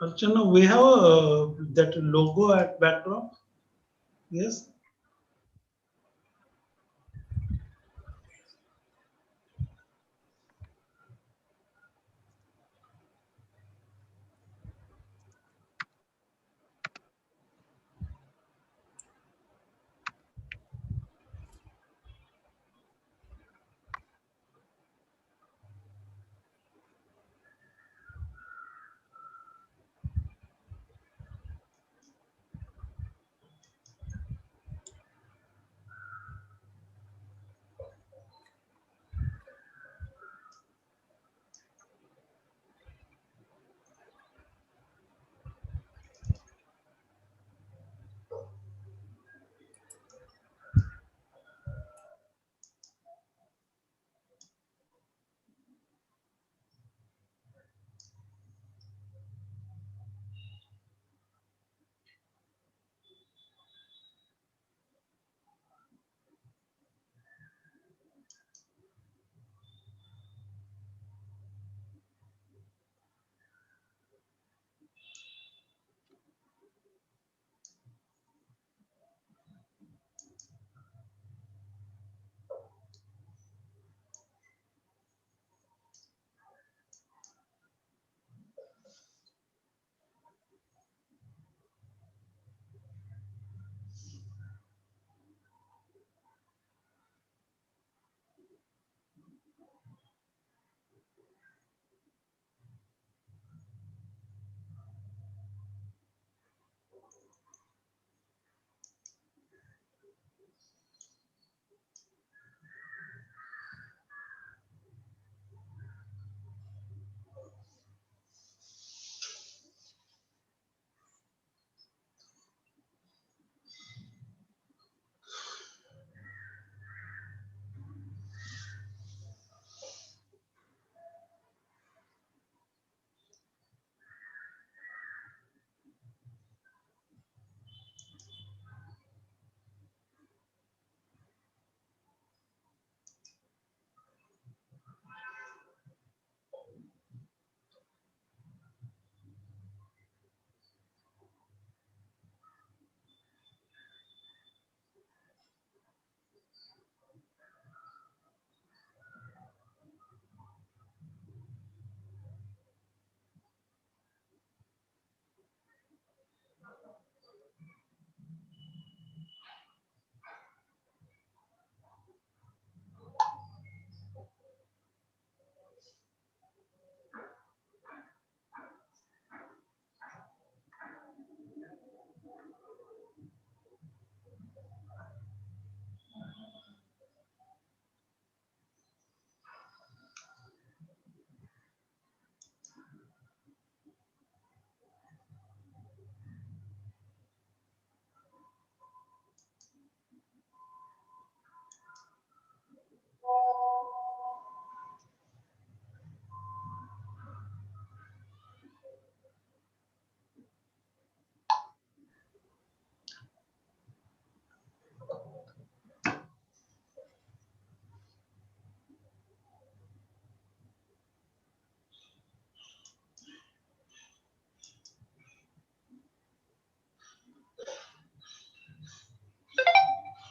Archana, we have that logo at background. Yes.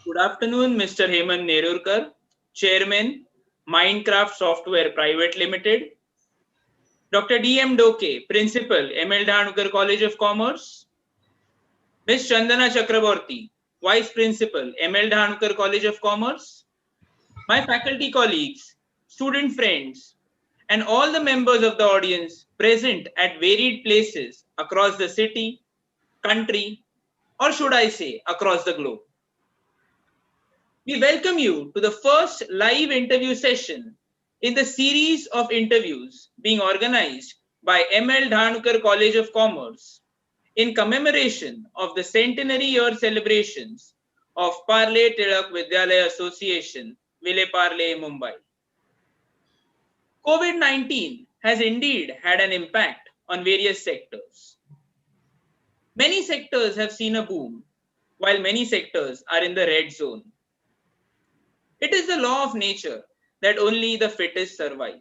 Good afternoon, Mr. Hemant Nerurkar, Chairman, Minecraft Software Private Limited. Dr. D.M. Doke, Principal, ML Dhanukar College of Commerce. Ms. Chandana Chakraborty, Vice Principal, ML Dhanukar College of Commerce. My faculty colleagues, student friends, and all the members of the audience present at varied places across the city, country, or should I say across the globe. We welcome you to the first live interview session in the series of interviews being organized by ML Dhanukar College of Commerce in commemoration of the centenary year celebrations of Parle Tilak Vidyalaya Association, Vile Parle, Mumbai. COVID-19 has indeed had an impact on various sectors. Many sectors have seen a boom, while many sectors are in the red zone. It is the law of nature that only the fittest survive.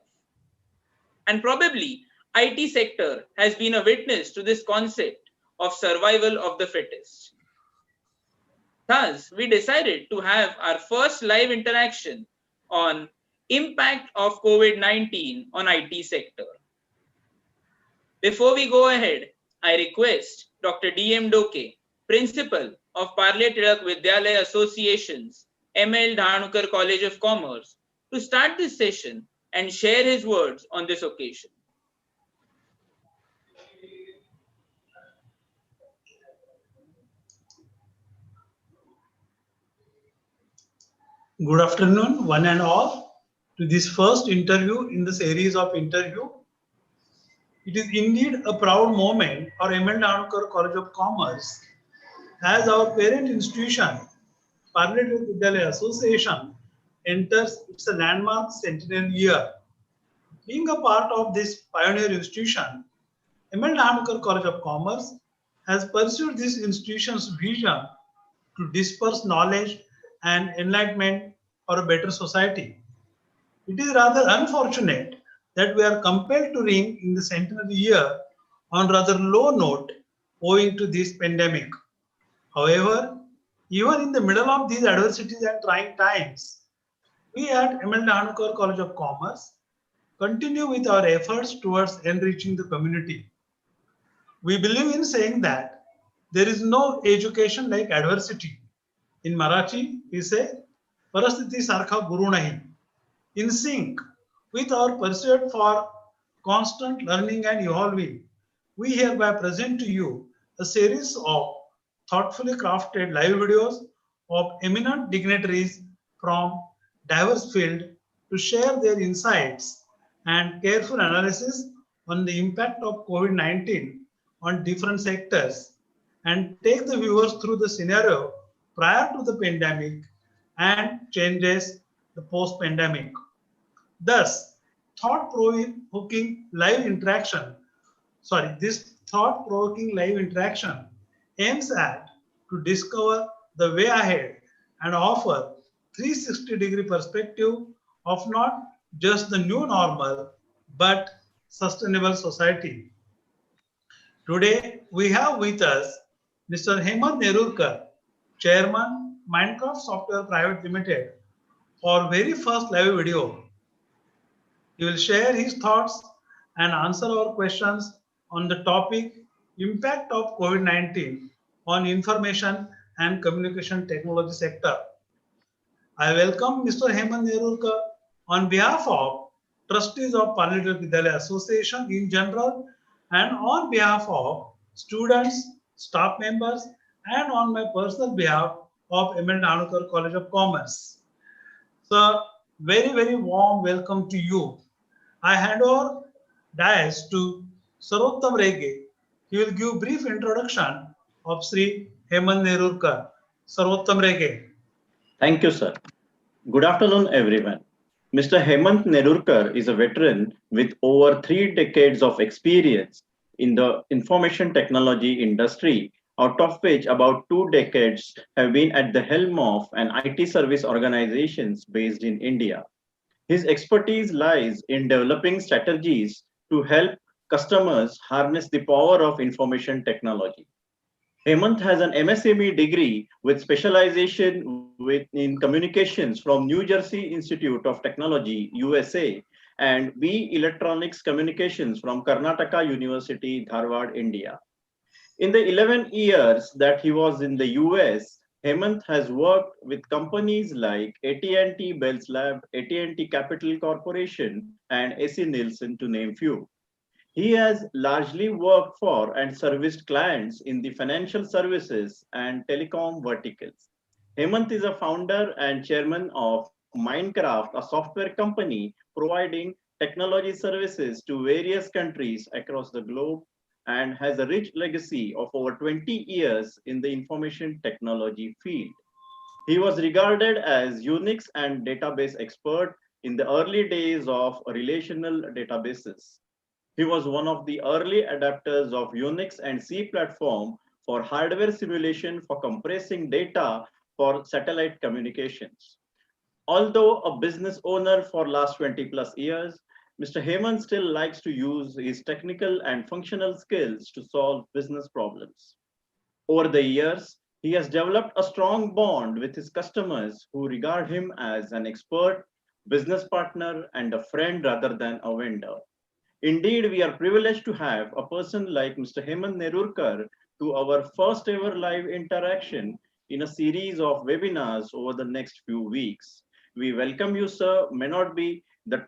And probably IT sector has been a witness to this concept of survival of the fittest. Thus, we decided to have our first live interaction on impact of COVID-19 on IT sector. Before we go ahead, I request Dr. D.M. Doke, Principal of Parle Tilak Vidyalaya Association's ML Dhanukar College of Commerce, to start this session and share his words on this occasion. Good afternoon, one and all, to this first interview in the series of interview. It is indeed a proud moment for Hemant Nerurkar College of Commerce as our parent institution, Parle Vidyalaya Association, enters its landmark centennial year. Being a part of this pioneer institution, Hemant Nerurkar College of Commerce has pursued this institution's vision to disperse knowledge and enlightenment for a better society. It is rather unfortunate that we are compelled to ring in the centenary year on rather low note owing to this pandemic. However, even in the middle of these adversities and trying times, we at Hemant Nerurkar College of Commerce continue with our efforts towards enriching the community. We believe in saying that there is no education like adversity. In Marathi, we say, Parasthiti sarkha guru nahi. In sync with our pursuit for constant learning and evolving, we hereby present to you a series of thoughtfully crafted live videos of eminent dignitaries from diverse fields to share their insights and careful analysis on the impact of COVID-19 on different sectors and take the viewers through the scenario prior to the pandemic and changes the post-pandemic. Thus, this thought-provoking live interaction aims at to discover the way ahead and offer 360-degree perspective of not just the new normal, but sustainable society. Today, we have with us Mr. Hemant Nerurkar, Chairman, Minecraft Software Private Limited, for very first live video. He will share his thoughts and answer our questions on the topic impact of COVID-19 on information and communication technology sector. I welcome Mr. Hemant Nerurkar on behalf of trustees of Parle Vidyalaya Association in general and on behalf of students, staff members and on my personal behalf of Hemant Nerurkar College of Commerce. So, very warm welcome to you. I hand over dais to Sarottam Rege. He will give brief introduction of Sri Hemant Nerurkar. Sarottam Rege. Thank you, sir. Good afternoon, everyone. Mr. Hemant Nerurkar is a veteran with over 3 decades of experience in the information technology industry, out of which about 2 decades have been at the helm of an IT service organizations based in India. His expertise lies in developing strategies to help customers harness the power of information technology. Hemant has an MSME degree with specialization in communications from New Jersey Institute of Technology, USA, and B Electronics Communications from Karnataka University, Dharwad, India. In the 11 years that he was in the US, Hemant has worked with companies like AT&T Bell's Lab, AT&T Capital Corporation, and AC Nielsen, to name few. He has largely worked for and serviced clients in the financial services and telecom verticals. Hemant is a founder and chairman of Minecraft, a software company providing technology services to various countries across the globe, and has a rich legacy of over 20 years in the information technology field. He was regarded as Unix and database expert in the early days of relational databases. He was one of the early adapters of Unix and C platform for hardware simulation for compressing data for satellite communications. Although a business owner for last 20 plus years, Mr. Hemant still likes to use his technical and functional skills to solve business problems. Over the years, he has developed a strong bond with his customers who regard him as an expert, business partner, and a friend rather than a vendor. Indeed, we are privileged to have a person like Mr. Hemant Nerurkar to our first ever live interaction in a series of webinars over the next few weeks. We welcome you, sir. May not be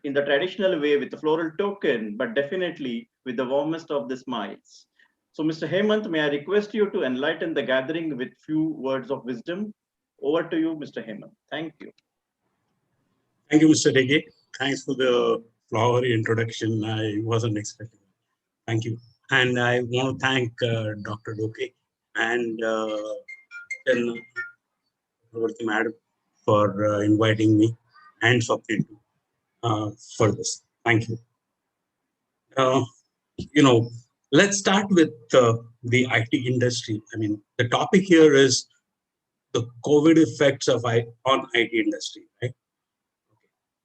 in the traditional way with the floral token, but definitely with the warmest of the smiles. So, Mr. Hemant, may I request you to enlighten the gathering with few words of wisdom? Over to you, Mr. Hemant. Thank you. Thank you, Mr. Dege. Thanks for the flowery introduction. I wasn't expecting it. Thank you. And I want to thank Dr. Doke and Madam for inviting me and Swapnil for this. Thank you. Let's start with the IT industry. I mean, the topic here is the COVID effects on IT industry, right?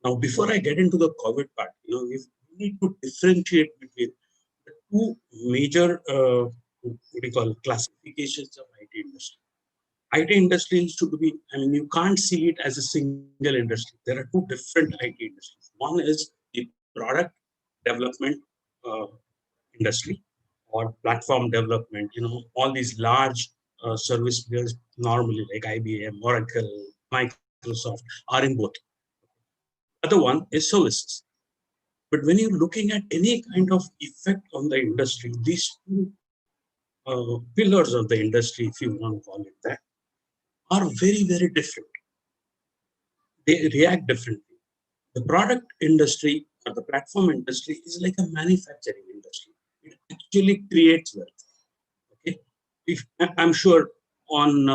Now, before I get into the COVID part, we need to differentiate between the two major, classifications of IT industry. IT industry is to be, you can't see it as a single industry. There are two different IT industries. One is the product development industry or platform development. All these large service players normally like IBM, Oracle, Microsoft are in both. Other one is services. But when you're looking at any kind of effect on the industry, these two pillars of the industry, if you want to call it that, are very, very different. They react differently. The product industry or the platform industry is like a manufacturing industry. It actually creates wealth. Okay, I'm sure on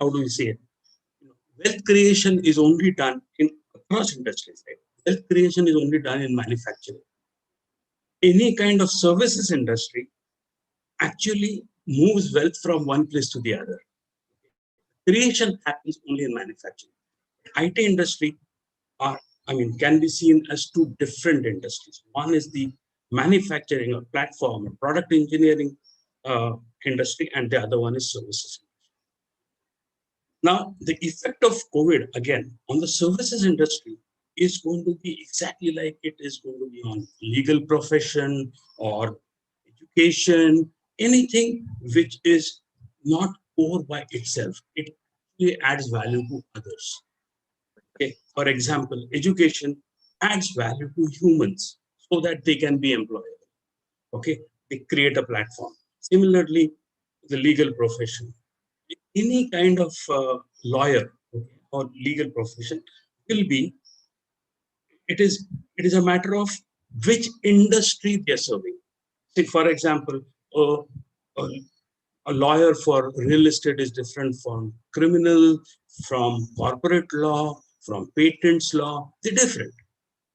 how do we say it? Wealth creation is only done in across industries, right? Wealth creation is only done in manufacturing. Any kind of services industry actually moves wealth from one place to the other. Creation happens only in manufacturing. IT industry can be seen as two different industries. One is the manufacturing or platform or product engineering industry, and the other one is services. Now, the effect of COVID, again, on the services industry is going to be exactly like it is going to be on legal profession or education, anything which is not core by itself. It actually adds value to others. Okay. For example, education adds value to humans so that they can be employable. Okay. They create a platform. Similarly, the legal profession. Any kind of lawyer or legal profession will be, it is a matter of which industry they are serving. See, for example, a lawyer for real estate is different from criminal, from corporate law, from patents law. They're different.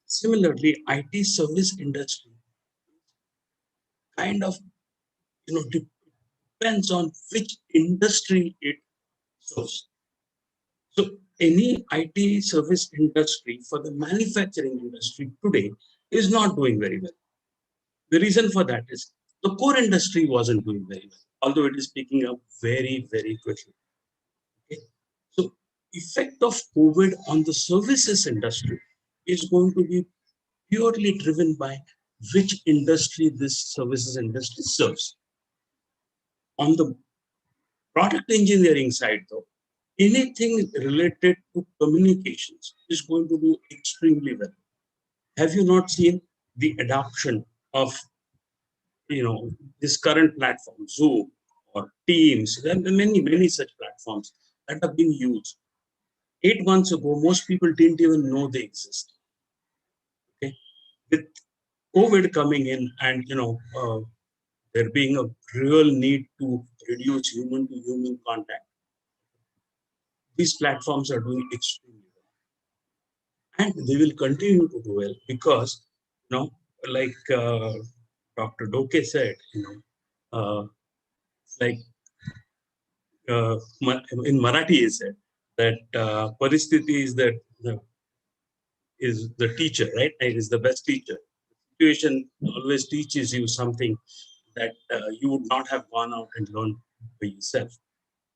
Similarly, IT service industry kind of depends on which industry it serves. So any IT service industry for the manufacturing industry today is not doing very well. The reason for that is the core industry wasn't doing very well, although it is picking up very, very quickly. Okay? So effect of COVID on the services industry is going to be purely driven by which industry this services industry serves. On the product engineering side, though, anything related to communications is going to do extremely well. Have you not seen the adoption of this current platform, Zoom or Teams? There are many such platforms that are being used. 8 months ago, most people didn't even know they exist. Okay, with COVID coming in and there being a real need to reduce human-to-human contact, these platforms are doing extremely well, and they will continue to do well because, like Dr. Doke said, like in Marathi, he said that paristiti is that is the teacher, right? It is the best teacher. Situation always teaches you something that you would not have gone out and learned by yourself.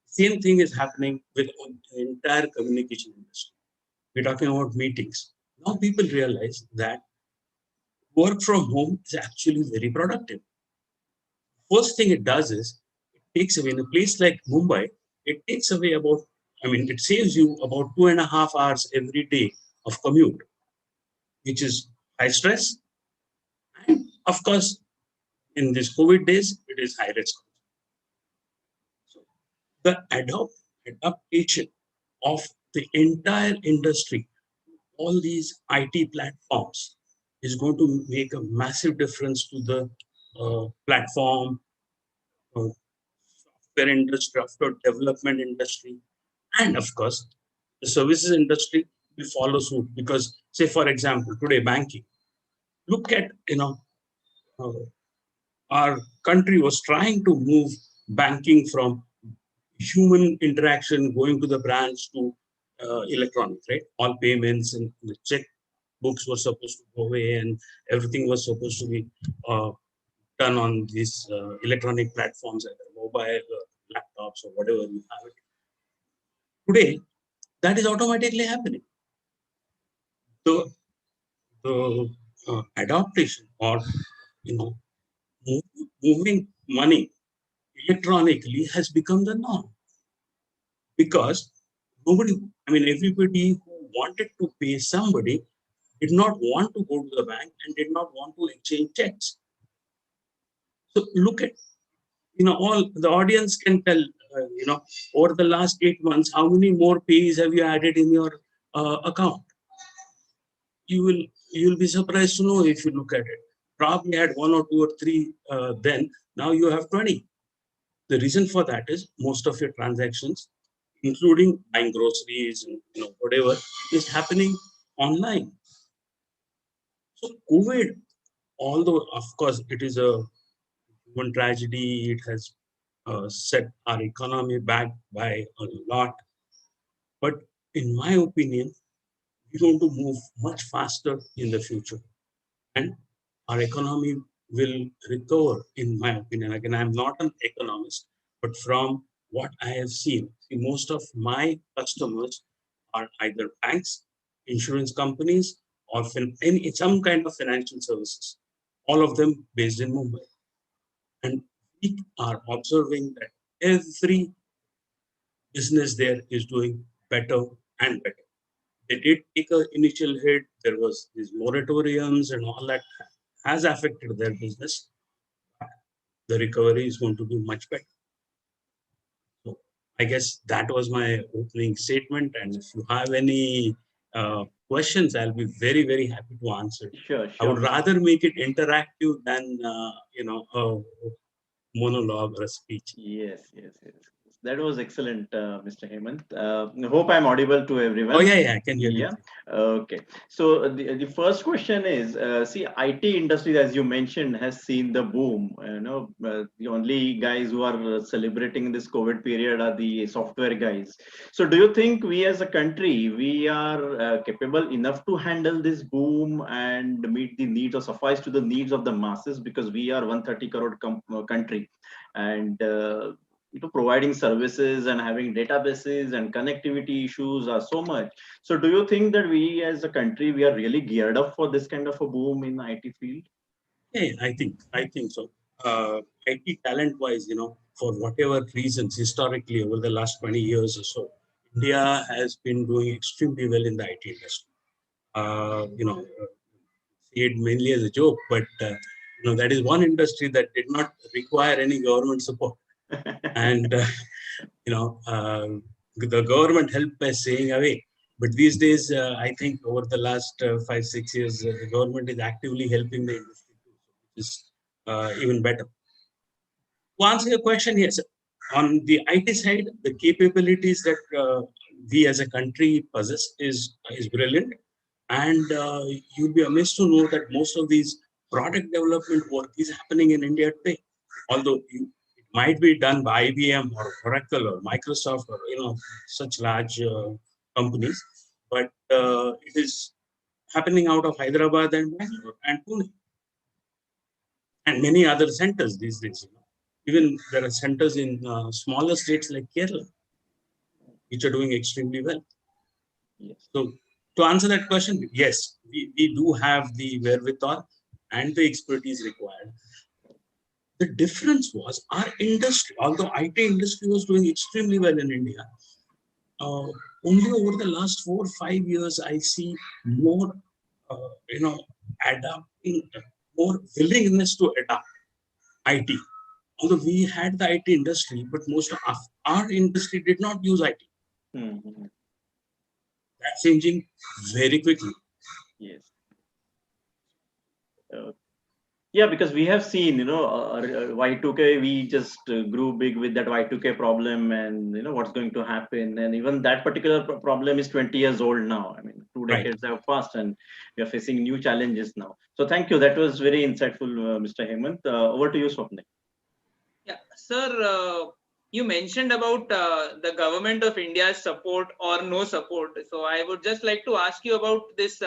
Same thing is happening with the entire communication industry. We're talking about meetings. Now people realize that work from home is actually very productive. First thing it does is it takes away, in a place like Mumbai, it takes away about, it saves you about 2.5 hours every day of commute, which is high stress. And of course, in these COVID days, it is high risk. So the adaptation of the entire industry, all these IT platforms, is going to make a massive difference to the platform, software industry, software development industry, and of course, the services industry will follow suit. Because, say, for example, today banking. Look at uh, our country was trying to move banking from human interaction going to the branch to electronic, right? All payments and the check books were supposed to go away, and everything was supposed to be done on these electronic platforms, either mobile or laptops or whatever you have it. Today, that is automatically happening. So the adaptation, or moving money electronically has become the norm, because everybody who wanted to pay somebody did not want to go to the bank and did not want to exchange checks. So look at, all the audience can tell, over the last 8 months, how many more pays have you added in your account? You'll be surprised to know if you look at it. Probably had 1 or 2 or 3 then. Now you have 20. The reason for that is most of your transactions, including buying groceries and whatever, is happening online. So COVID, although of course it is a human tragedy, it has set our economy back by a lot. But in my opinion, we're going to move much faster in the future, and our economy will recover, in my opinion. Again, I'm not an economist, but from what I have seen, most of my customers are either banks, insurance companies, or some kind of financial services, all of them based in Mumbai. And we are observing that every business there is doing better and better. They did take an initial hit. There was these moratoriums and all that has affected their business. The recovery is going to be much better. So I guess that was my opening statement. And if you have any questions, I'll be very, very happy to answer. Sure. I would rather make it interactive than a monologue or a speech. Yes. That was excellent, Mr. Hemant. Hope I'm audible to everyone. Oh, yeah, I can hear you. Okay. So the first question is, see, IT industry, as you mentioned, has seen the boom. The only guys who are celebrating this COVID period are the software guys. So do you think we as a country, we are capable enough to handle this boom and meet the needs or suffice to the needs of the masses? Because we are 130 crore country, and providing services and having databases and connectivity issues are so much. So do you think that we as a country, we are really geared up for this kind of a boom in IT field? Yeah, I think so. IT talent wise, for whatever reasons, historically over the last 20 years or so, India has been doing extremely well in the IT industry. See it mainly as a joke, but that is one industry that did not require any government support. And the government helped by staying away. But these days, I think over the last 5-6 years, the government is actively helping the industry, which is even better. To answer your question, yes, on the IT side, the capabilities that we as a country possess is brilliant. And you'll be amazed to know that most of these product development work is happening in India today. Although it might be done by IBM or Oracle or Microsoft or such large companies, but it is happening out of Hyderabad and Bangalore and Pune and many other centers these days. Even there are centers in smaller states like Kerala, which are doing extremely well. Yes. So to answer that question, yes, we do have the wherewithal and the expertise required. The difference was our industry, although IT industry was doing extremely well in India, uh, only over the last 4 or 5 years, I see more, adapting, more willingness to adapt IT. Although we had the IT industry, but most of our industry did not use IT. Mhm. That's changing very quickly. Yes. Yeah, because we have seen, Y2K, we just grew big with that Y2K problem and, what's going to happen. And even that particular problem is 20 years old now. I mean, two Right. decades have passed and we are facing new challenges now. So thank you. That was very insightful, Mr. Hemant. Over to you, Swapnik. Yeah, sir, you mentioned about the government of India's support or no support. So I would just like to ask you about this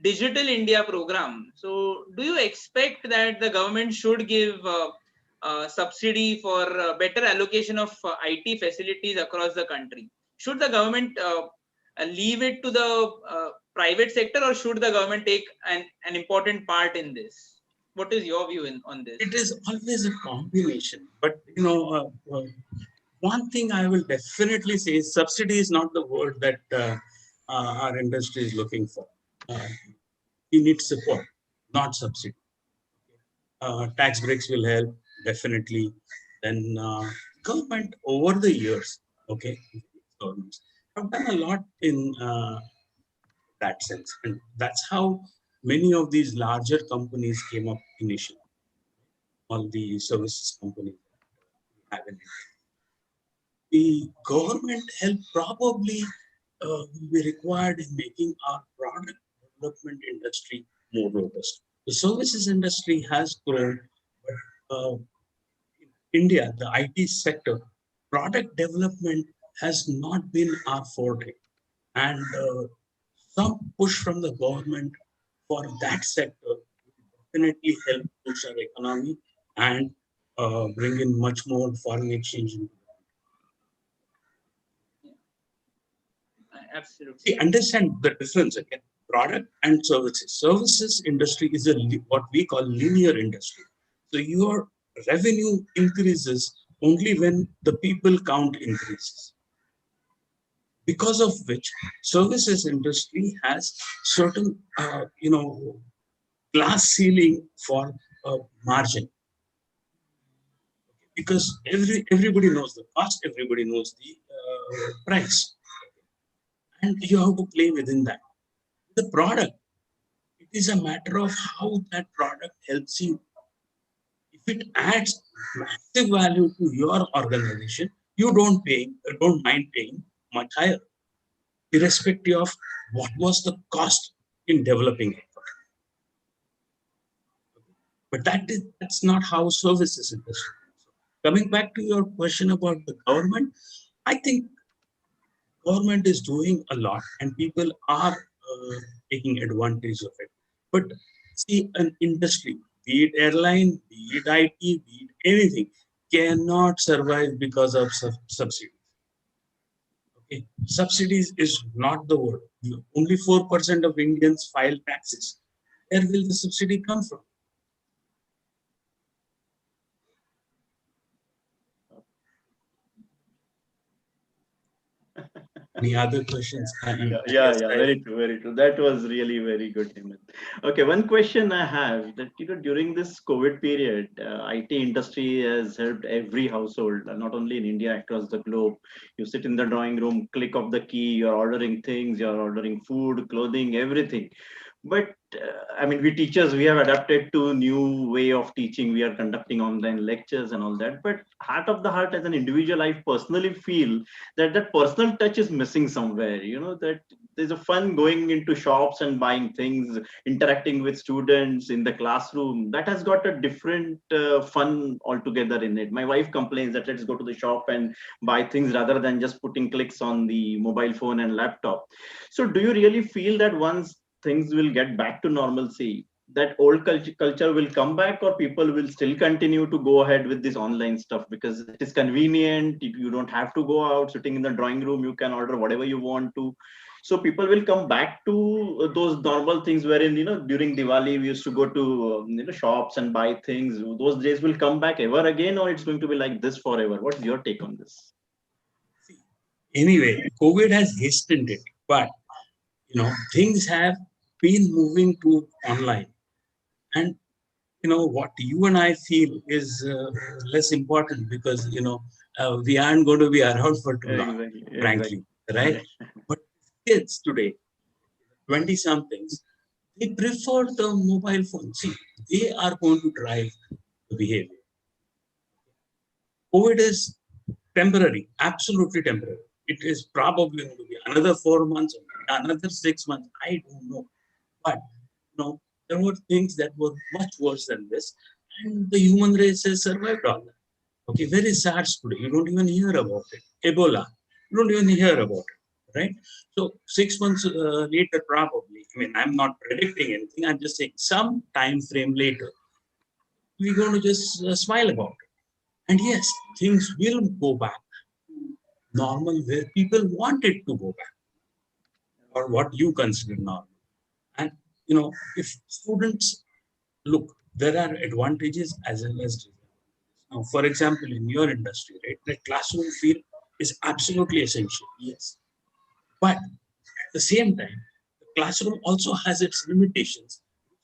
Digital India program. So do you expect that the government should give subsidy for better allocation of IT facilities across the country? Should the government leave it to the private sector, or should the government take an important part in this? What is your view on this? It is always a combination. But, one thing I will definitely say is subsidy is not the word that our industry is looking for. We need support, not subsidy. Tax breaks will help, definitely. Then government over the years, okay, governments have done a lot in that sense. And that's how many of these larger companies came up initially, all the services companies that we have in India. The government help probably will be required in making our product development industry more robust. The services industry has grown, but in India, the IT sector, product development has not been our forte. And some push from the government for that sector will definitely help push our economy and bring in much more foreign exchange. Absolutely. See, understand the difference again. Product and services. Services industry is what we call linear industry. So your revenue increases only when the people count increases. Because of which services industry has certain, glass ceiling for margin. Because everybody knows the cost, everybody knows the price, and you have to play within that. The product, it is a matter of how that product helps you. If it adds massive value to your organization, you don't mind paying much higher, irrespective of what was the cost in developing it. But that's not how services industry. Coming back to your question about the government, I think government is doing a lot and people are taking advantage of it. But see, an industry, be it airline, be it IT, be it anything, cannot survive because of subsidies. Okay, subsidies is not the word. Only 4% of Indians file taxes. Where will the subsidy come from? Any other questions? Yeah, very true, very true. That was really very good, Hemant. Okay, one question I have that during this COVID period, IT industry has helped every household, not only in India, across the globe. You sit in the drawing room, click of the key, you're ordering things, you're ordering food, clothing, everything. But I mean, we teachers, we have adapted to new way of teaching. We are conducting online lectures and all that. But heart of the heart, as an individual, I personally feel that personal touch is missing somewhere. That there's a fun going into shops and buying things, interacting with students in the classroom. That has got a different fun altogether in it. My wife complains that let's go to the shop and buy things rather than just putting clicks on the mobile phone and laptop. So do you really feel that once things will get back to normalcy, that old culture will come back, or people will still continue to go ahead with this online stuff because it is convenient? You don't have to go out. Sitting in the drawing room, you can order whatever you want to. So people will come back to those normal things wherein, during Diwali we used to go to shops and buy things. Those days will come back ever again, or it's going to be like this forever? What's your take on this? Anyway, COVID has hastened it, but things have been moving to online. And what you and I feel is less important because we aren't going to be around for too long, Exactly. frankly, right? But kids today, 20 somethings, they prefer the mobile phone. See, they are going to drive the behavior. COVID is temporary, absolutely temporary. It is probably going to be another 4 months, another 6 months. I don't know, but there were things that were much worse than this, and the human race has survived all that. Okay, where is SARS today? You don't even hear about it. Ebola, you don't even hear about it, right? So 6 months later, probably. I mean, I'm not predicting anything. I'm just saying some time frame later, we're going to just smile about it. And yes, things will go back to normal where people want it to go back, or what you consider normal. And if students look, there are advantages as well as disadvantages. Now, for example, in your industry, right, the classroom feel is absolutely essential. Yes, but at the same time, the classroom also has its limitations.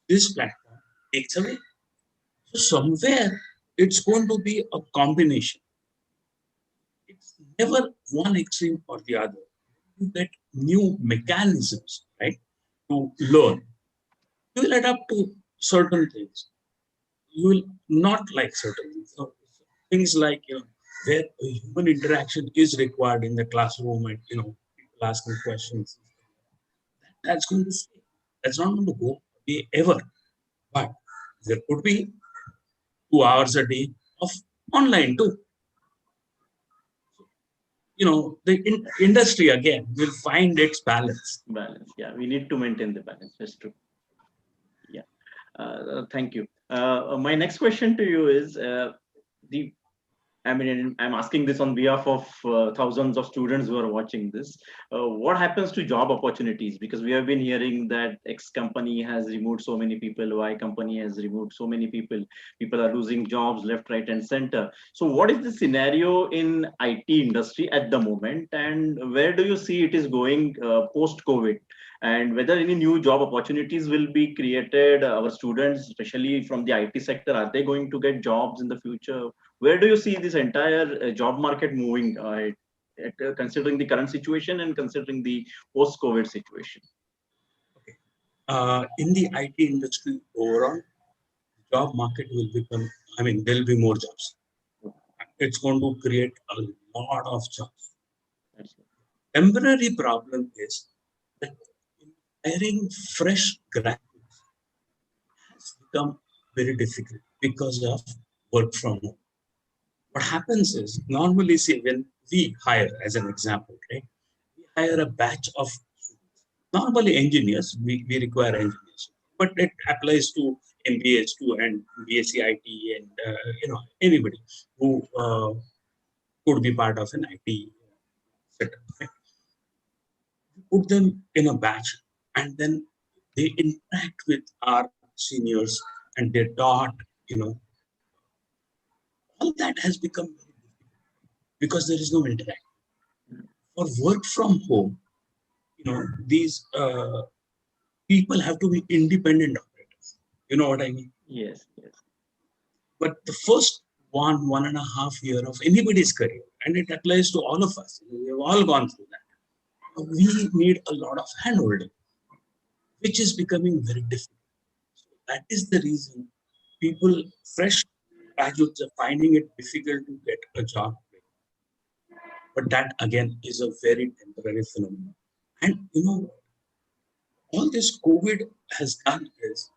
This platform takes away. So somewhere it's going to be a combination. It's never one extreme or the other. You get new mechanisms, right, to learn. You will adapt to certain things. You will not like certain things. So, things like where human interaction is required in the classroom, and people asking questions. That's going to stay. That's not going to go away ever. But there could be 2 hours a day of online too. The industry again will find its balance. Balance. Yeah, we need to maintain the balance. That's true. Yeah. Thank you. My next question to you is the I mean, I'm asking this on behalf of thousands of students who are watching this. What happens to job opportunities? Because we have been hearing that X company has removed so many people, Y company has removed so many people. People are losing jobs left, right, and center. So, what is the scenario in IT industry at the moment, and where do you see it is going post-COVID? And whether any new job opportunities will be created? Our students, especially from the IT sector, are they going to get jobs in the future? Where do you see this entire job market moving, considering the current situation and considering the post-COVID situation? Okay. In the IT industry overall, job market will become, there will be more jobs. It's going to create a lot of jobs. Temporary problem is that hiring fresh graduates has become very difficult because of work from home. What happens is, normally, see, when we hire, as an example, right, we hire a batch of students. Normally engineers, we require engineers, but it applies to MBAs too, and BSc IT, and anybody who could be part of an IT setup. Right? Put them in a batch, and then they interact with our seniors, and they're taught, all that has become very difficult because there is no interaction. For work from home, these people have to be independent operators. You know what I mean? Yes, yes. But the first 1.5 year of anybody's career, and it applies to all of us, we've all gone through that. We need a lot of handholding, which is becoming very difficult. So that is the reason people, fresh graduates, are finding it difficult to get a job. But that again is a very temporary phenomenon. And all this COVID has done is,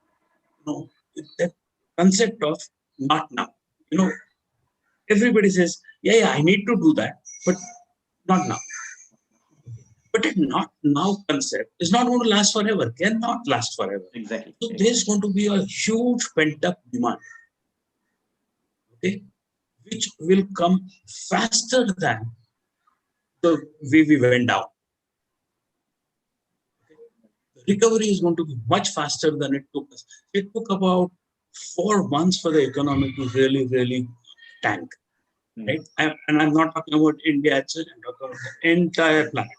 that concept of not now. Everybody says, yeah, I need to do that, but not now. But a not now concept is not going to last forever, cannot last forever. Exactly. So there's going to be a huge pent-up demand, okay, which will come faster than the way we went down. The recovery is going to be much faster than it took us. It took about 4 months for the economy to really tank. Right? And I'm not talking about India, I'm talking about the entire planet.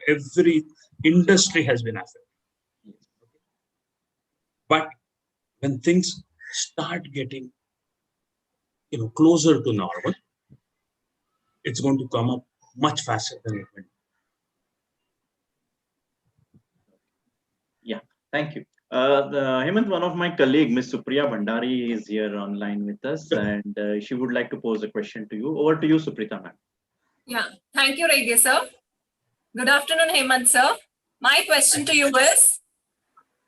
Every industry has been affected. But when things start getting closer to normal, it's going to come up much faster than it went. Yeah, thank you. Hemant, one of my colleague, Ms. Supriya Bhandari, is here online with us, and she would like to pose a question to you. Over to you, Suprita ma'am. Yeah, thank you, Reggae sir. Good afternoon, Hemant sir. My question to you is,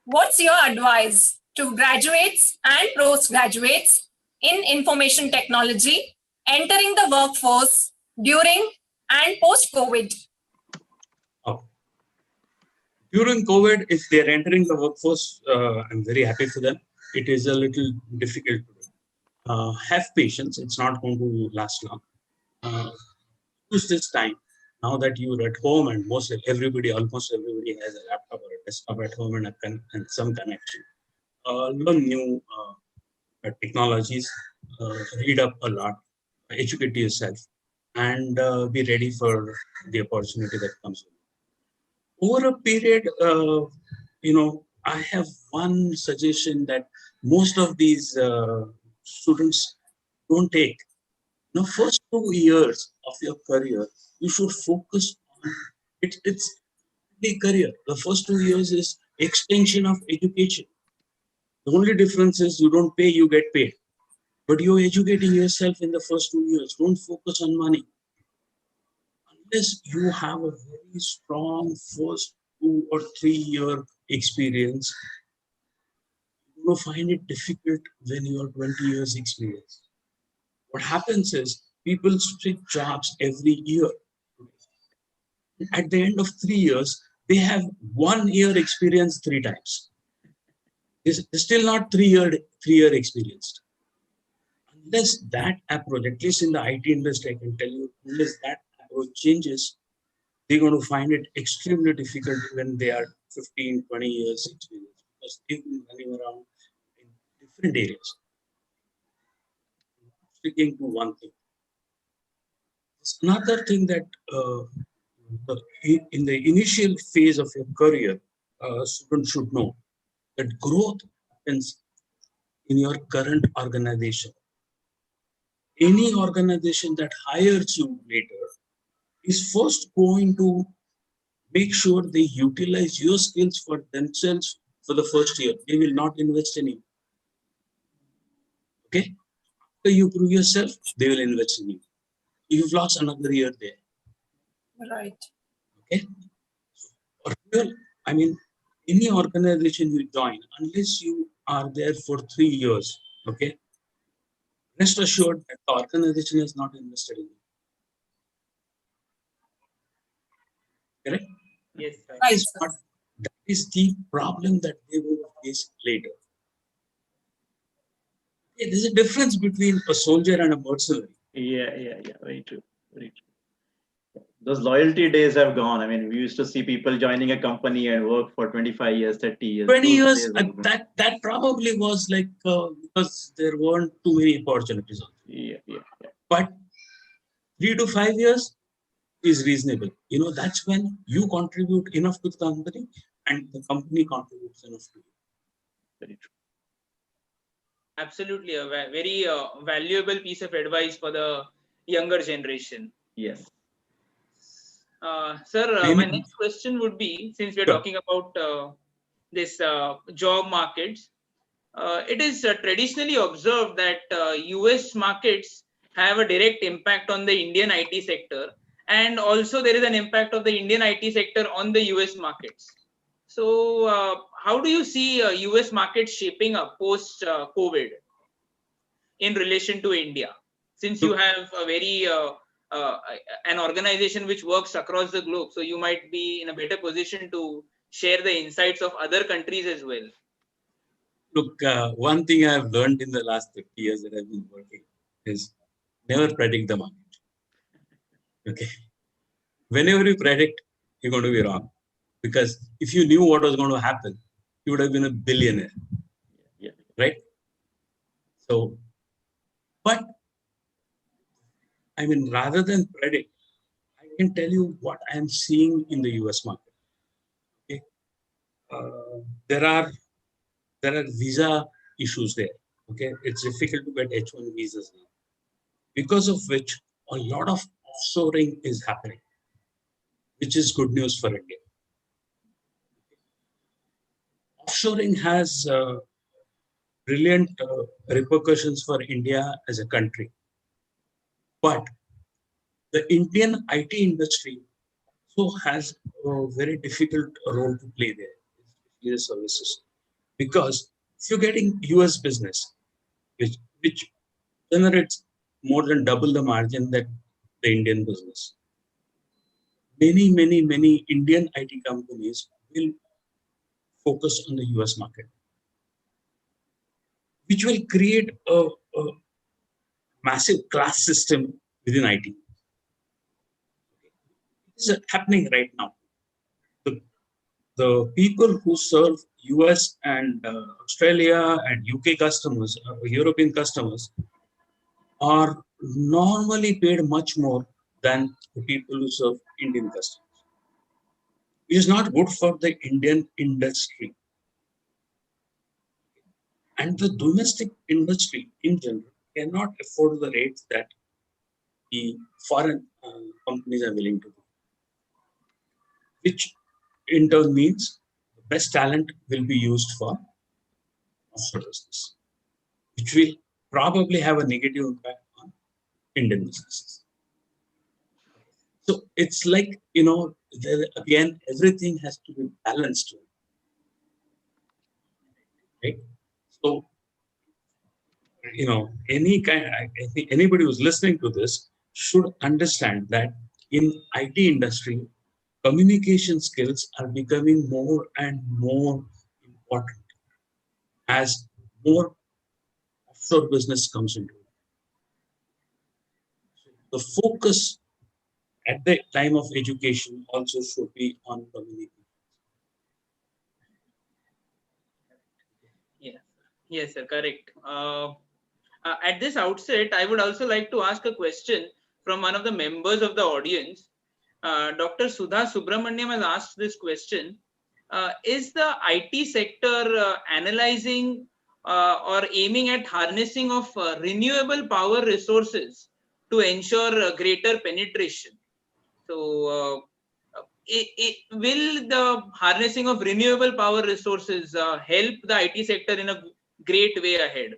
what's your advice to graduates and postgraduates in information technology entering the workforce during and post-COVID? During COVID, if they're entering the workforce, I'm very happy for them. It is a little difficult to do. Have patience. It's not going to last long. Use this time now that you're at home and almost everybody has a laptop or a desktop at home and some connection. Learn new technologies, read up a lot, educate yourself, and be ready for the opportunity that comes. Over a period, I have one suggestion that most of these students don't take. First 2 years of your career, you should focus on it. It's the career. The first 2 years is extension of education. The only difference is you don't pay, you get paid. But you're educating yourself in the first 2 years. Don't focus on money. Unless you have a very strong first 2 or 3 year experience, you will find it difficult when you are 20 years experience. What happens is people switch jobs every year. At the end of 3 years, they have 1 year experience 3 times. It's still not 3 year experienced. Unless that approach, at least in the IT industry, I can tell you, unless that approach changes, they're going to find it extremely difficult when they are 15, 20 years experience, because they've been running around in different areas. Sticking to one thing. Another thing that in the initial phase of your career, students should know that growth happens in your current organization. Any organization that hires you later is first going to make sure they utilize your skills for themselves for the first year. They will not invest in you. Okay? After you prove yourself, they will invest in you. You've lost another year there. Right. Okay? Any organization you join, unless you are there for 3 years, okay, rest assured that the organization is not invested in you. Correct? Yes, Right. That is the problem that they will face later. Okay, there's a difference between a soldier and a mercenary. Yeah, very true. Those loyalty days have gone. We used to see people joining a company and work for 25 years, 30 years. 20 years, that probably was like because there weren't too many opportunities. Yeah. But 3 to 5 years is reasonable. That's when you contribute enough to the company and the company contributes enough to you. Very true. Absolutely, a very valuable piece of advice for the younger generation. Yes. Sir, my next question would be, since we're talking about this job markets, it is traditionally observed that US markets have a direct impact on the Indian IT sector, and also there is an impact of the Indian IT sector on the US markets. So how do you see US market shaping up post COVID in relation to India? Since you have a very an organization which works across the globe, so you might be in a better position to share the insights of other countries as well. Look, one thing I've learned in the last 50 years that I've been working is never predict the market. Okay. Whenever you predict, you're going to be wrong. Because if you knew what was going to happen, you would have been a billionaire. Yeah. Right? So, but I mean, rather than predict, I can tell you what I'm seeing in the US market. Okay? There are visa issues there. Okay, it's difficult to get H1 visas now, because of which a lot of offshoring is happening, which is good news for India. Offshoring has brilliant repercussions for India as a country, but the Indian IT industry also has a very difficult role to play there, especially the services, because if you're getting US business, which generates more than double the margin that the Indian business. Many Indian IT companies will focus on the US market, which will create a massive class system within IT. This is happening right now. The people who serve US and Australia and UK customers, European customers, are normally paid much more than the people who serve Indian customers. It is not good for the Indian industry. And the domestic industry in general cannot afford the rates that the foreign companies are willing to do, which in turn means the best talent will be used for offshore business, which will probably have a negative impact on Indian businesses. So it's like, again, everything has to be balanced. Right? So, I think anybody who's listening to this should understand that in IT industry, communication skills are becoming more and more important as more offshore business comes into it. The focus at the time of education also should be on communication. Yes, sir, correct. At this outset, I would also like to ask a question from one of the members of the audience. Dr. Sudha Subramaniam has asked this question. Is the IT sector analyzing or aiming at harnessing of renewable power resources to ensure greater penetration? So, will the harnessing of renewable power resources help the IT sector in a great way ahead?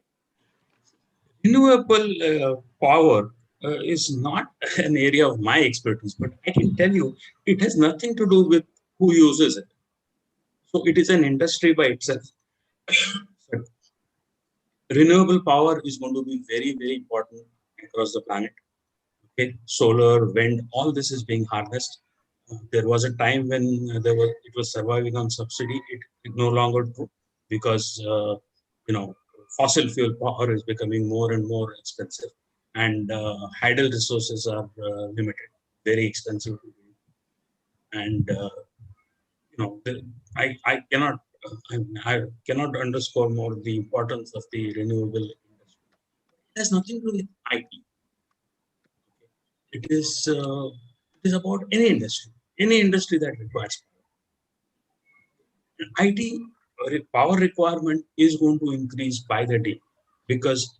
Renewable power is not an area of my expertise, but I can tell you it has nothing to do with who uses it. So it is an industry by itself. Renewable power is going to be very, very important across the planet. Okay, solar, wind, all this is being harnessed. There was a time when it was surviving on subsidy. It no longer true, because fossil fuel power is becoming more and more expensive, and tidal resources are limited, very expensive to build. And I cannot underscore more the importance of the renewable industry. It has nothing to do with IT. It is about any industry that requires power. IT power requirement is going to increase by the day, because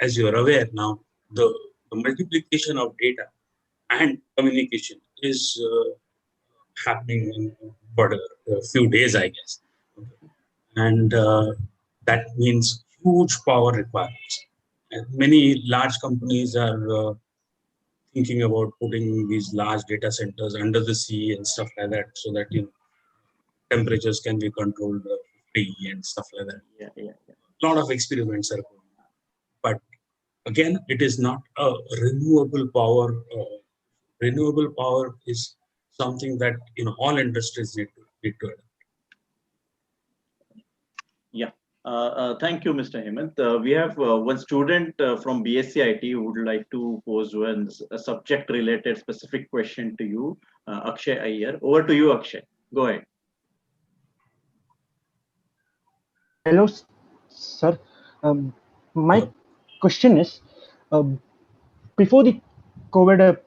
as you are aware now, the multiplication of data and communication is happening for a few days, I guess, and that means huge power requirements. And many large companies are thinking about putting these large data centers under the sea and stuff like that, so that temperatures can be controlled free and stuff like that. Yeah. A lot of experiments are going on. But again, it is not a renewable power. Renewable power is something that all industries need to adopt. Yeah. Thank you, Mr. Hemant. We have one student from BSc IT who would like to pose a subject-related specific question to you, Akshay Iyer. Over to you, Akshay. Go ahead. Hello, sir. My question is, before the COVID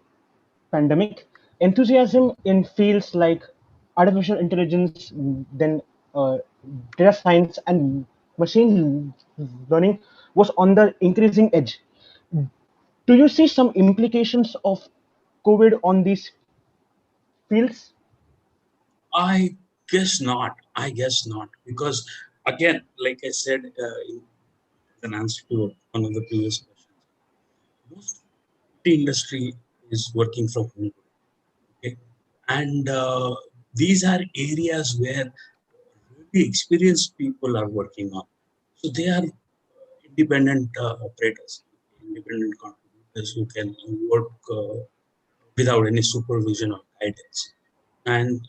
pandemic, enthusiasm in fields like artificial intelligence, then data science and machine learning was on the increasing edge. Do you see some implications of COVID on these fields? I guess not. Because again, like I said in an answer to one of the previous questions, most of the industry is working from home. Okay, and these are areas where really experienced people are working on. So they are independent operators, independent contributors who can work without any supervision or guidance. And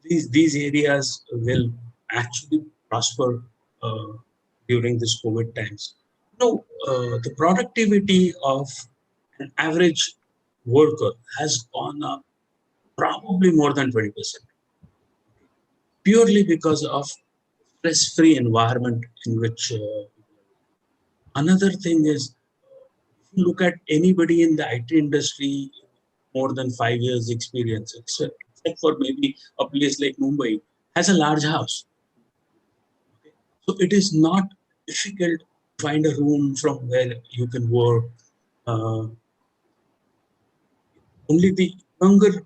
these areas will actually prosper during this COVID times. The productivity of an average worker has gone up probably more than 20%, purely because of stress-free environment in which another thing is, if you look at anybody in the IT industry, more than 5 years experience, except for maybe a place like Mumbai, has a large house. Okay? So it is not difficult to find a room from where you can work. Only the younger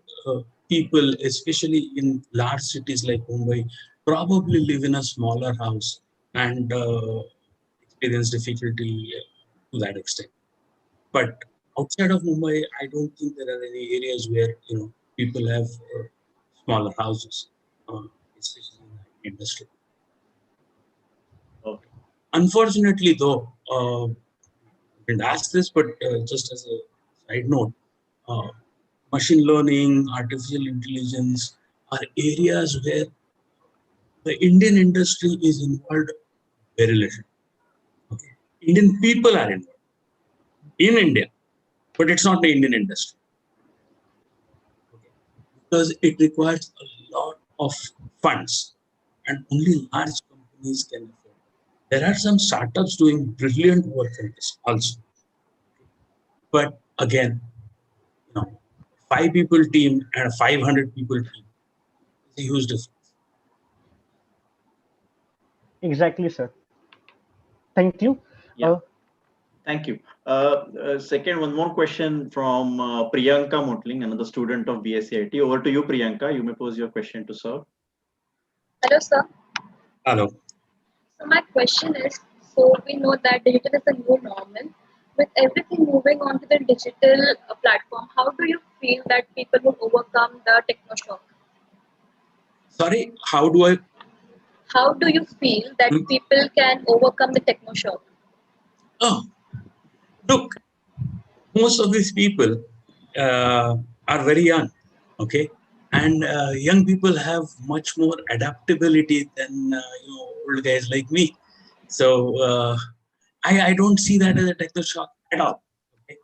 people, especially in large cities like Mumbai, probably live in a smaller house and experience difficulty to that extent. But outside of Mumbai, I don't think there are any areas where people have smaller houses, especially in the IT industry. Okay. Unfortunately, though, I didn't ask this, but just as a side note, machine learning, artificial intelligence are areas where the Indian industry is involved very little. Okay. Indian people are involved in India, but it's not the Indian industry. Okay. Because it requires a lot of funds and only large companies can afford. There are some startups doing brilliant work in this also. But again, 5 people team and a 500 people team is a huge difference. Exactly, sir. Thank you. Yeah. Thank you. Second, one more question from Priyanka Motling, another student of BSc IT. Over to you, Priyanka. You may pose your question to sir. Hello, sir. Hello. So my question is, so we know that digital is the new normal. With everything moving on to the digital platform, how do you feel that people will overcome the techno shock? Sorry, how do you feel that people can overcome the techno shock? Oh, look, most of these people are very young, okay? And young people have much more adaptability than old guys like me. So I don't see that as a techno shock at all. Okay?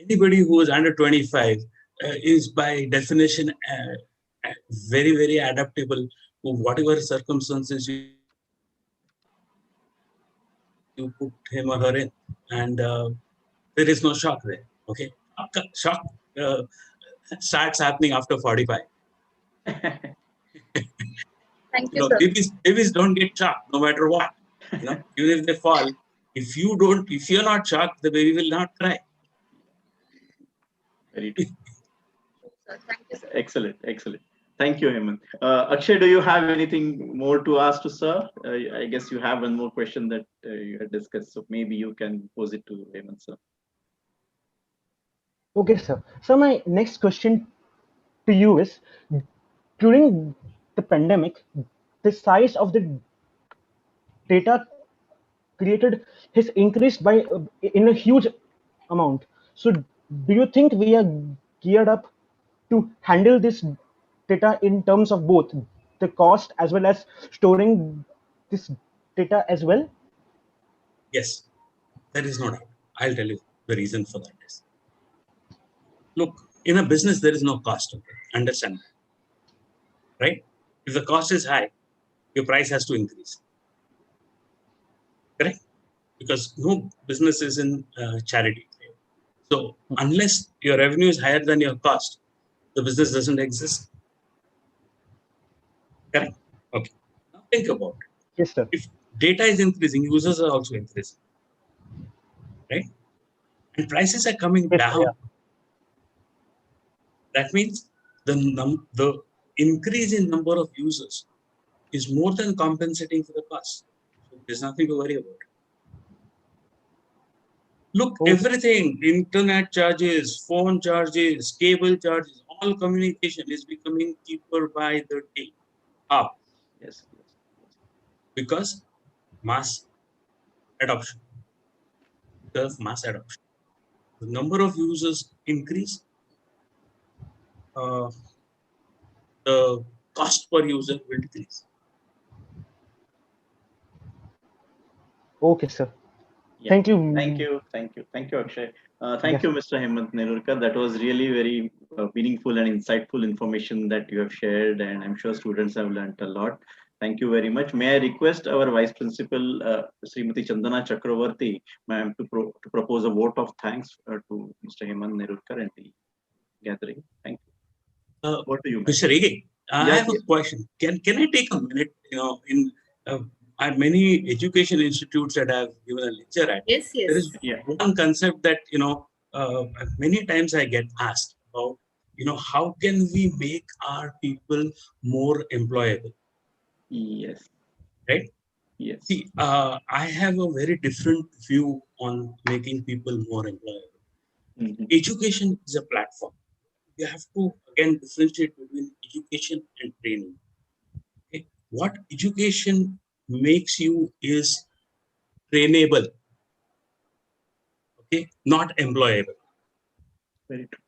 Anybody who is under 25 is by definition very, very adaptable to whatever circumstances you put him or her in. And there is no shock there. Okay, shock starts happening after 45. Thank you, sir. Babies don't get shocked no matter what. Even if they fall, if you're not shocked, the baby will not cry. Very true. Thank you, sir. Excellent. Thank you, Hemant. Akshay, do you have anything more to ask to sir? I guess you have one more question that you had discussed, so maybe you can pose it to Hemant, sir. Okay, sir. So my next question to you is, during the pandemic, the size of the data created has increased by in a huge amount. So, do you think we are geared up to handle this data in terms of both the cost as well as storing this data as well? Yes, there is no doubt. I'll tell you the reason for that is. Look, in a business, there is no cost. Okay? Understand that, right? If the cost is high, your price has to increase. Correct? Because no business is in charity. So unless your revenue is higher than your cost, the business doesn't exist. Correct? Okay. Now think about it. Yes, sir. If data is increasing, users are also increasing. Right? And prices are coming Yes, down. yeah. That means the increase in number of users is more than compensating for the cost. So there's nothing to worry about. Look, Oh. everything, internet charges, phone charges, cable charges, all communication is becoming cheaper by the day. How? Yes. Because mass adoption. Because mass adoption. The number of users increase, the cost per user will decrease. Okay, sir. Yeah. Thank you. Thank you, Akshay. Thank Yes. you, Mr. Hemant Nerurkar. That was really very meaningful and insightful information that you have shared, and I'm sure students have learned a lot. Thank you very much. May I request our Vice Principal, Srimati Chandana Chakravarti, ma'am, to propose a vote of thanks to Mr. Hemant Nerurkar and the gathering. Thank you. Over to you, ma'am. Mr. Rege, I Yes, have a yes. question. Can I take a minute? In many education institutes that I've given a lecture at, Yes, there is Yeah. one concept that many times I get asked about. How can we make our people more employable? Yes. Right? Yes. See, I have a very different view on making people more employable. Mhm. Education is a platform. You have to again differentiate between education and training. Okay? What education makes you is trainable, okay, not employable. Very true.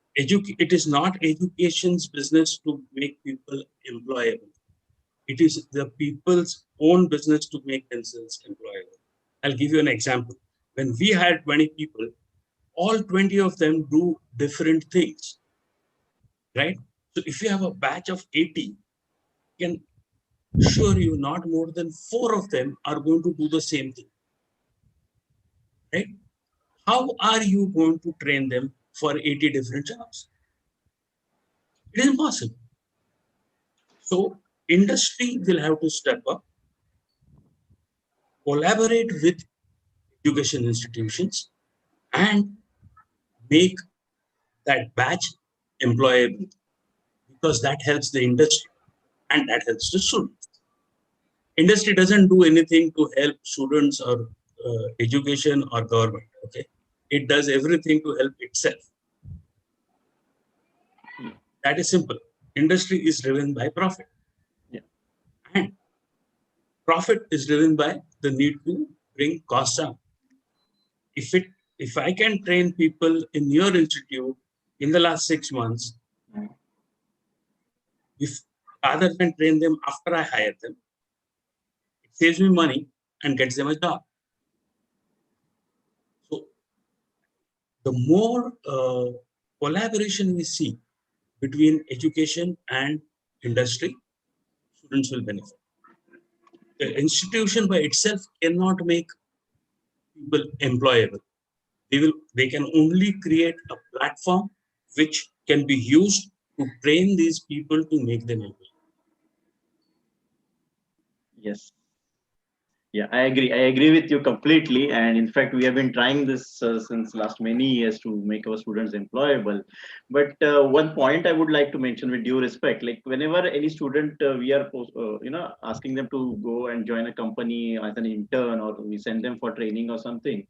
It is not education's business to make people employable. It is the people's own business to make themselves employable. I'll give you an example. When we had 20 people, all 20 of them do different things, right? So if you have a batch of 80, you can assure you not more than 4 of them are going to do the same thing, right? How are you going to train them for 80 different jobs? It is impossible. So industry will have to step up, collaborate with education institutions, and make that batch employable, because that helps the industry and that helps the students. Industry doesn't do anything to help students or education or government. Okay, it does everything to help itself. That is simple. Industry is driven by profit. Yeah. And profit is driven by the need to bring costs down. If I can train people in your institute in the last 6 months, if rather than train them after I hire them, it saves me money and gets them a job. So the more collaboration we see between education and industry, students will benefit. The institution by itself cannot make people employable. They can only create a platform which can be used to train these people to make them employable. Yes. Yeah, I agree. I agree with you completely. And in fact, we have been trying this since last many years to make our students employable. But one point I would like to mention with due respect, like whenever any student we are, asking them to go and join a company as an intern, or we send them for training or something,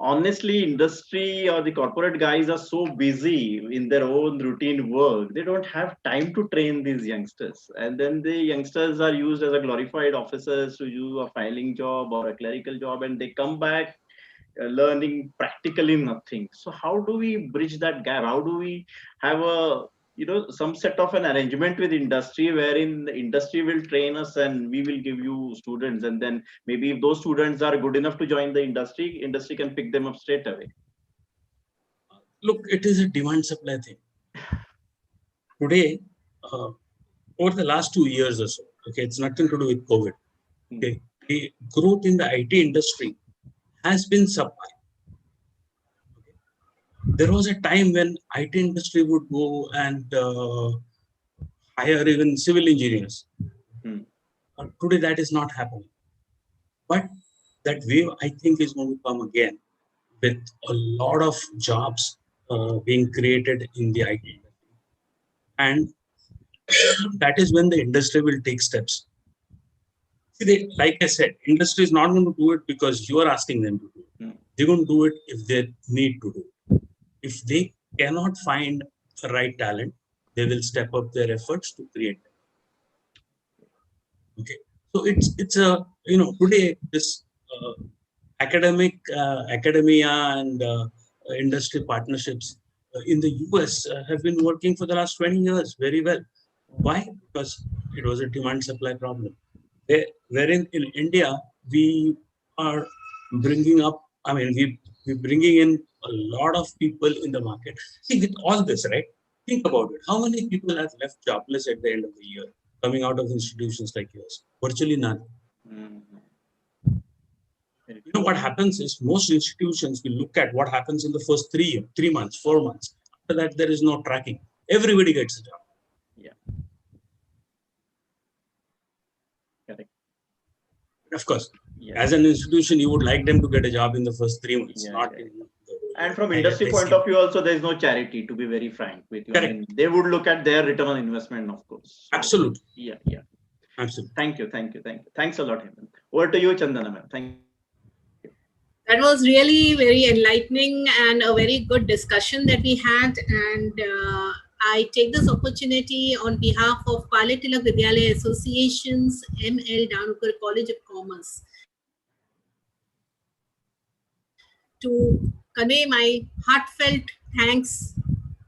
honestly, industry or the corporate guys are so busy in their own routine work, they don't have time to train these youngsters. And then the youngsters are used as a glorified officers to do a filing job or a clerical job, and they come back learning practically nothing. So how do we bridge that gap? How do we have a some set of an arrangement with industry wherein the industry will train us and we will give you students, and then maybe if those students are good enough to join the industry can pick them up straight away. Look, it is a demand supply thing. Today, over the last 2 years or so, okay, it's nothing to do with COVID. Okay, the growth in the IT industry has been subpar. Okay. There was a time when IT industry would go and hire even civil engineers. Today, that is not happening. But that wave, I think, is going to come again with a lot of jobs being created in the IT industry. And that is when the industry will take steps. See, like I said, industry is not going to do it because you are asking them to do it. They're going to do it if they need to do it. If they cannot find the right talent, they will step up their efforts to create them. Okay, so it's a today this academia and industry partnerships in the US have been working for the last 20 years very well. Why? Because it was a demand supply problem. Wherein in India we are bringing up. I mean, we're bringing in a lot of people in the market. See, with all this, right? Think about it. How many people have left jobless at the end of the year, coming out of institutions like yours? Virtually none. You know what happens is most institutions will look at what happens in the first 3 months, 4 months. After that, there is no tracking. Everybody gets a job. Yeah. Correct. Of course, as an institution, you would like them to get a job in the first 3 months, and from industry point of view, also there is no charity. To be very frank with you, I mean, they would look at their return on investment, of course. So, absolutely. Yeah. Absolutely. Thank you. Thanks a lot, Hemant. Over to you, Chandana ma'am. Thank you. That was really very enlightening and a very good discussion that we had. And I take this opportunity on behalf of Pale Tilak Vidyalaya Association's M.L. Nerurkar College of Commerce to convey my heartfelt thanks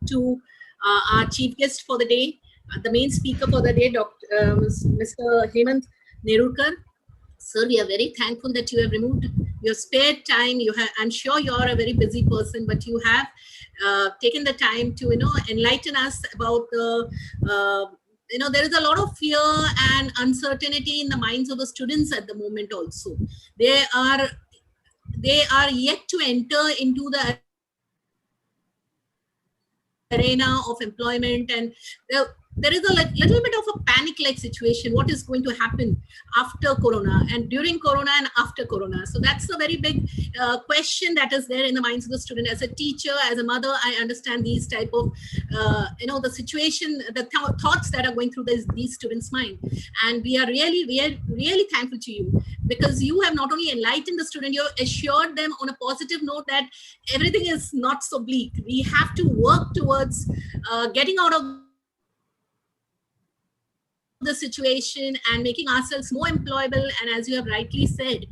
to our chief guest for the day, the main speaker for the day, Mr. Hemant Nerurkar. Sir, we are very thankful that you have removed your spare time. I'm sure you are a very busy person, but you have taken the time to enlighten us about the there is a lot of fear and uncertainty in the minds of the students at the moment. Also, they are yet to enter into the arena of employment, and there is a little bit of a panic-like situation. What is going to happen after Corona and during Corona and after Corona? So that's a very big question that is there in the minds of the student. As a teacher, as a mother, I understand these type of, the situation, the thoughts that are going through these students' mind. And we are really thankful to you, because you have not only enlightened the student, you have assured them on a positive note that everything is not so bleak. We have to work towards getting out of the situation and making ourselves more employable. And as you have rightly said,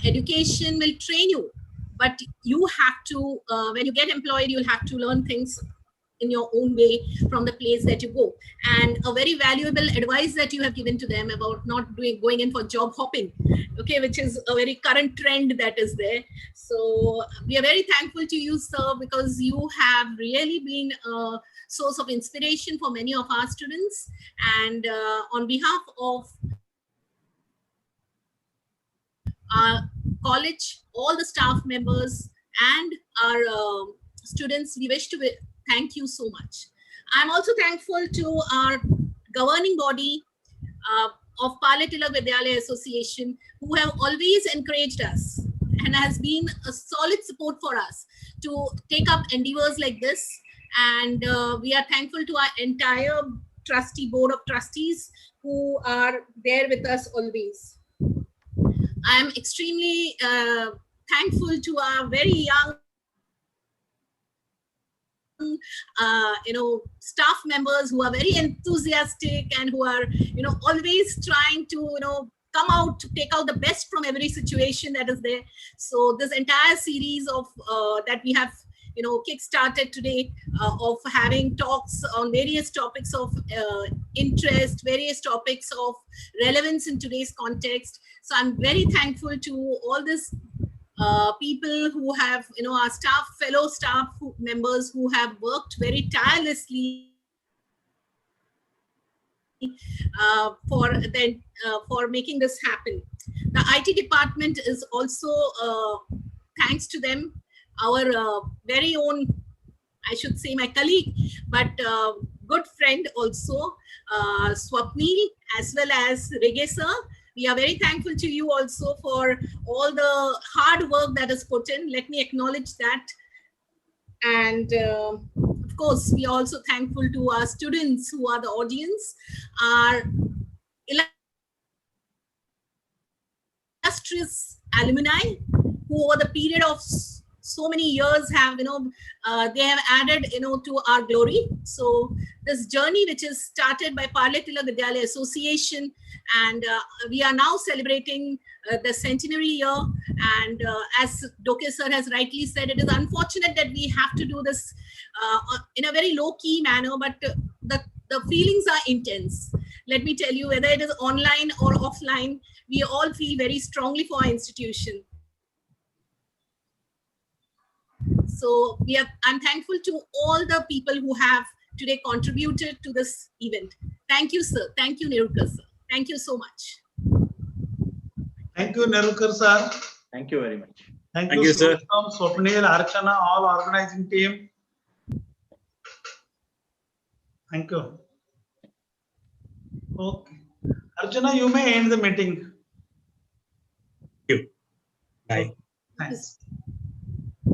education will train you, but you have to, when you get employed, you'll have to learn things in your own way from the place that you go. And a very valuable advice that you have given to them about not going in for job hopping, okay, which is a very current trend that is there. So we are very thankful to you, sir, because you have really been a source of inspiration for many of our students. And on behalf of our college, all the staff members and our students, we wish to thank you so much. I'm also thankful to our governing body of Pale Tilak Vidyalaya Association, who have always encouraged us and has been a solid support for us to take up endeavors like this. And we are thankful to our entire board of trustees who are there with us always. I am extremely thankful to our very young staff members who are very enthusiastic and who are always trying to come out to take out the best from every situation that is there. So this entire series of that we have kick-started today of having talks on various topics of interest, various topics of relevance in today's context. So I'm very thankful to all this people who have, our staff, fellow staff members who have worked very tirelessly for making this happen. The IT department is also, thanks to them, our very own, I should say my colleague, but good friend also, Swapnil, as well as Rege sir. We are very thankful to you also for all the hard work that is put in. Let me acknowledge that. And of course, we are also thankful to our students who are the audience, our illustrious alumni who over the period of so many years have, they have added, to our glory. So this journey, which is started by Parle Tilak Vidyalaya Association, and we are now celebrating the centenary year. And as Doke sir has rightly said, it is unfortunate that we have to do this in a very low-key manner, but the feelings are intense. Let me tell you, whether it is online or offline, we all feel very strongly for our institution. So I'm thankful to all the people who have today contributed to this event. Thank you, sir. Thank you, Nerurkar sir. Thank you so much. Thank you, Nerurkar sir. Thank you very much. Thank you, sir. Swapnil, Archana, all organizing team. Thank you. Okay. Archana, you may end the meeting. Thank you. Bye. Thanks.